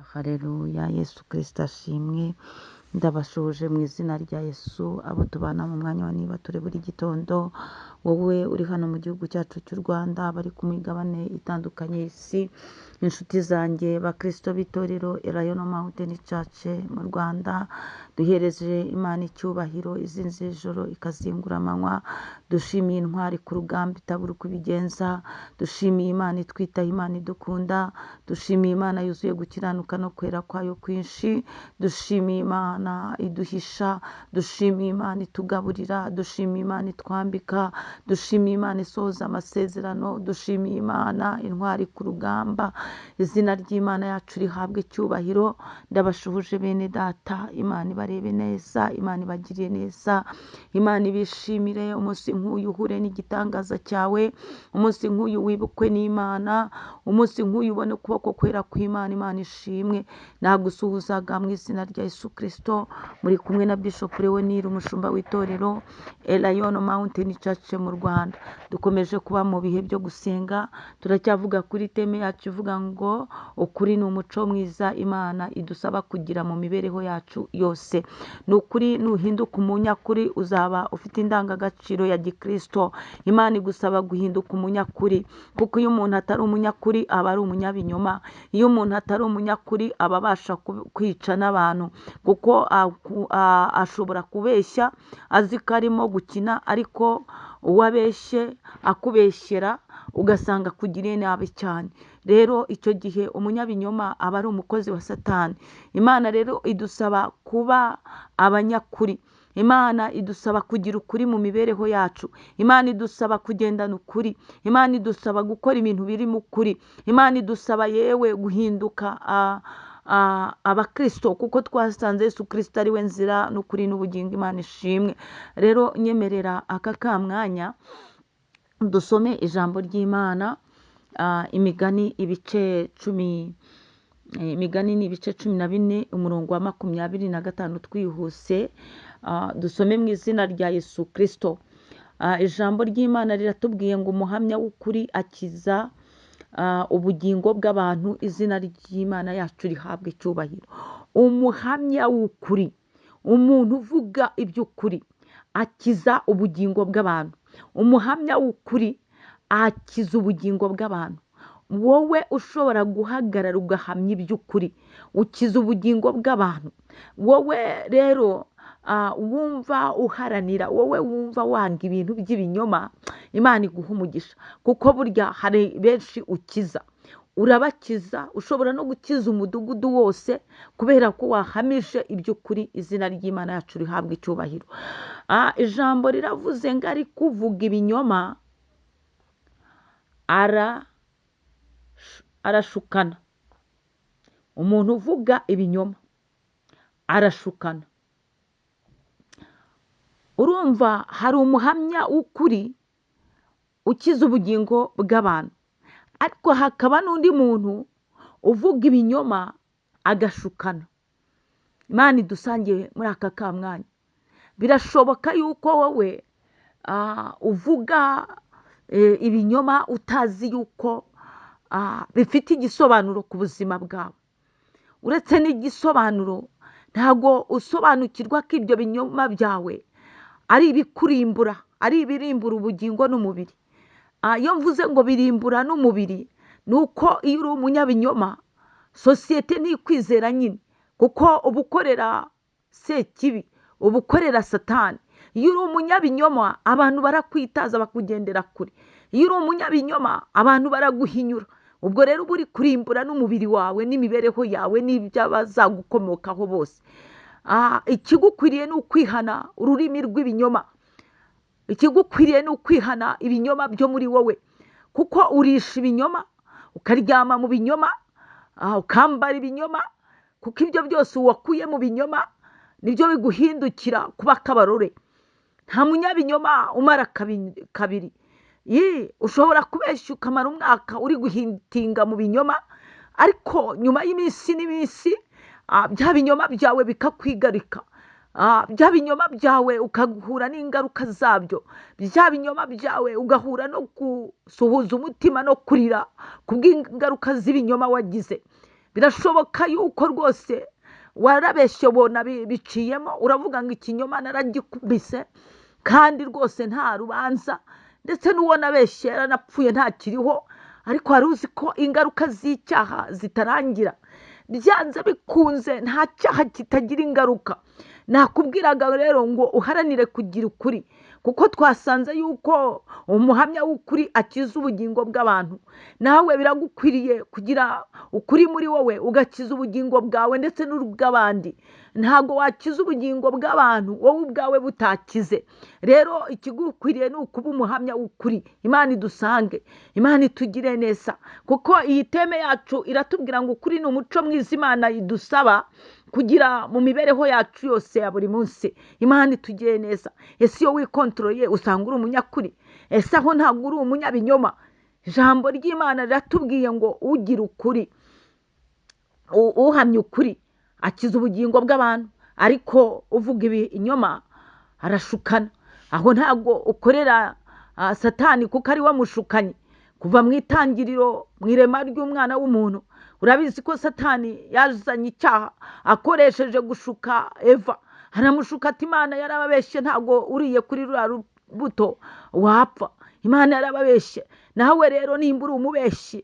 Haleluya, Yesu Kristo ashimwe. Ndabashoje mu izina rya Yesu, abo tubana mu mwanya wa niba turi buri gitondo, wowe uri hano mu gihugu cyacu cy'u Rwanda, bari ku migabane itandukanye y'isi, inshuti zanjye bakristo b'itorero Elayono Mountain Church mu Rwanda, duhereje Imana icyubahiro, izinze ijoro ikazingura amanywa, dushimiye intwari ku rugamba itabura uko ibigenza, dushimiye Imana itwitaho, Imana idukunda, dushimiye Imana yuzuye gukiranuka no kwera kwayo kwinshi, dushimiye Imana iduhisha, dushimiye Imana itugaburira, dushimiye Imana itwambika, dushimiye Imana isohoza amasezerano, dushimiye Imana intwari ku rugamba. Izina ry'Imana yacu rihabwe icyubahiro. Ndabashuhuje bene data, Imana ibarebe neza, Imana ibagiriye neza, Imana ibishimire. Umunsi nk'uyu uhure n'igitangaza cyawe, umunsi nk'uyu wibukwe n'Imana, umunsi nk'uyu ubone ukuboko kwera kw'Imana. Imana ishimwe. Nagusuhuzaga mu izina rya Yesu Kristo, muri kumwe na Bishop Leonir, umushumba w'itorero Elayono Mountain Church mu Rwanda. Dukomeje kuba mu bihe byo gusenga, turacyavuga kuri teme yacu ivuga ngo ukuri ni umuco mwiza Imana idusaba kugira mu mibereho yacu yose. Ni ukuri, nuhinduka umunyakuri uzaba ufite indangagaciro ya gikristo. Imana igusaba guhinduka umunyakuri, kuko iyo umuntu atari umunyakuri aba ari umunyabinyoma. Iyo umuntu atari umunyakuri aba abasha kwica n'abantu, kuko ashobora kubeshya azi ko arimo gukina, ariko uwabeshye akubeshyera ugasanga kugiriye nabi cyane. Rero icyo gihe umunyabinyoma aba ari umukozi wa Satani. Imana rero idusaba kuba abanyakuri. Imana idusaba kugira ukuri mu mibereho yacu. Imana idusaba kugendana ukuri. Imana idusaba gukora ibintu biri mu kuri. Imana idusaba yewe guhinduka abakristo, kuko twasanze Yesu Kristo ari we nzira n'ukuri n'ubugingo. Imana ishimwe. Rero nyemerera aka kamwanya dusome ijambo ry'Imana, Imigani ibice 10. Imigani ni ibice 14 umurongo wa 25 twihuse. Dusome mu izina rya Yesu Kristo. Ijambo ry'Imana riratubwiye ngo umuhamya w'ukuri akiza ubugingo bw'abantu. Izina ry'Imana yacu rihabwa icyubahiro. Umuhamya w'ukuri, umuntu uvuga iby'ukuri, akiza ubugingo bw'abantu. Umuhamya w'ukuri akiza ubugingo bw'abantu. Wowe ushobora guhagarara ugahamya iby'ukuri, ukiza ubugingo bw'abantu. Wowe rero wumva uharanira, wowe wumva wanga ibintu by'ibinyoma, Imana iguha umugisha, kuko burya hari benshi ukiza. Urabakiza, ushobora no gukiza umudugudu wose kubera ko wahamije iby'ukuri. Izina ry'Imana yacu rihabwa icyubahiro. Ijambo riravuze ngo ari kuvuga ibinyoma arashukana. Umuntu uvuga ibinyoma arashukana. Urumva, hari umuhamya w'ukuri ukiza ubugingo bw'abantu, ariko hakaba n'undi muntu uvuga ibinyoma agashukana. Imana idusangiye muri aka kamwanya. Birashoboka yuko wowe uvuga ibinyoma utazi yuko bifite igisobanuro ku buzima bwawe. Uretse n'igisobanuro, ntago usobanukirwa ko ibyo binyoma byawe ari ibikurimbura, ari ibirimbura ubugingo n'umubiri. Iyo mvuze ngo birimbura n'umubiri, ni uko iyo uri umunyabinyoma sosiyete ntikwizera nyine, kuko uba ukorera Sekibi, uba ukorera Satani. Iyo uri umunyabinyoma abantu barakwitaza bakugendera kure. Iyo uri umunyabinyoma abantu baraguhinyura. Ubwo rero uba uri kurimbura n'umubiri wawe n'imibereho yawe n'iby'abazagukomokaho bose. Ikigukwiriye ni ukwihana ururimi rw'ibinyoma. Ikigukwiriye ni ukwihana ibinyoma byo muri wowe, kuko urisha ibinyoma, ukaryama mu binyoma, ukambara ibinyoma, kuko ibyo byose wakuye mu binyoma nibyo biguhindukira kuba akabarore. Nta munyabinyoma umara kabiri. Ushobora kubeshya ukamara umwaka uri guhintinga mu binyoma, ariko nyuma y'iminsi n'iminsi bya binyoma byawe bikakwigarika. Bya binyoma byawe ukahura n'ingaruka zabyo. Bya binyoma byawe ugahura no gusuhuza umutima no kurira kubw'ingaruka z'ibinyoma wagize. birashoboka yuko rwose warabeshye ubona biciyemo, uravuga ngo ikinyoma naragikubise kandi rwose nta rubanza, ndetse n'uwo nabeshye yaranapfuye ntakiriho, ariko wari uzi ko ingaruka z'icyaha zitarangira. Byanze bikunze nta cyaha kitagira ingaruka. Nakubwiraga rero ngo uharanire kugira ukuri, kuko twasanze yuko umuhamya w'ukuri akiza ubugingo bw'abantu. Nawe biragukwiriye kugira ukuri muri wowe ugakiza ubugingo bwawe ndetse n'ubw'abandi. Ntabwo wakiza ubugingo bw'abantu wowe ubwawe butakize. Rero ikigukwiriye ni ukuba umuhamya w'ukuri. Imana idusange, Imana itugire neza, kuko iyi teme yacu iratubwira ngo ukuri ni umuco mwiza Imana idusaba kugira mu mibereho yacu yose ya buri munsi. Imana itugire neza. Ese iyo wikontororeye usanga uri umunyakuri? Ese aho ntabwo uri umunyabinyoma? Ijambo ry'Imana riratubwiye ngo ugira ukuri, uhamya ukuri akiza ubugingo bw'abantu, ariko uvuga ibinyoma arashukana. Aho ntabwo ukorera Satani, kuko ari we mushukanyi. Kuva mu itangiriro, mu irema ry'umwana w'umuntu, urabizi ko Satani yazanye icyaha akoresheje gushuka Eva. Aramushuka ati Imana yarababeshye, ntabwo uriye kuri ruriya rubuto wapfa. Imana yarababeshye. Nawe rero nimba uri umubeshyi,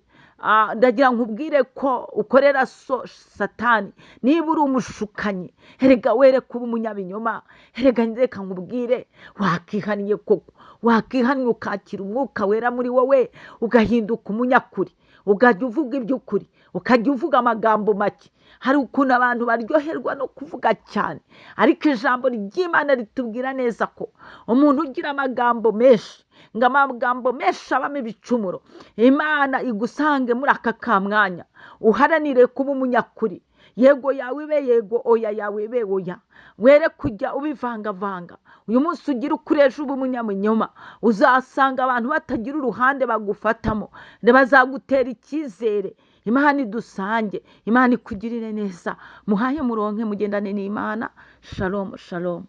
ndagira nkubwire ko ukorera Satani. Niba uri umushukanyi, erega were kuba umunyabinyoma. Erega reka nkubwire, wakihaniye koko, wakihaniye ukakira umwuka wera muri wowe, ugahinduka umunyakuri, ukajya uvuga iby'ukuri, ukajya uvuga amagambo make. Hari ukuntu abantu baryoherwa no kuvuga cyane, ariko ijambo ry'Imana ritubwira neza ko umuntu ugira amagambo menshi, ngo amagambo menshi abamo ibicumuro. Imana igusange muri aka kamwanya, uharanire kuba umunyakuri. Yego yawe ibe yego, oya yawe ibe oya. Were kujya ubivangavanga. Uyu munsi ugira ukuri, ejo uba umunyabinyoma. Uzasanga abantu batagira uruhande bagufatamo, bazagutera icyizere. Imana idusange, Imana ikugirire neza. Muhaye muronke, mugendane n'Imana. Shalom, shalom.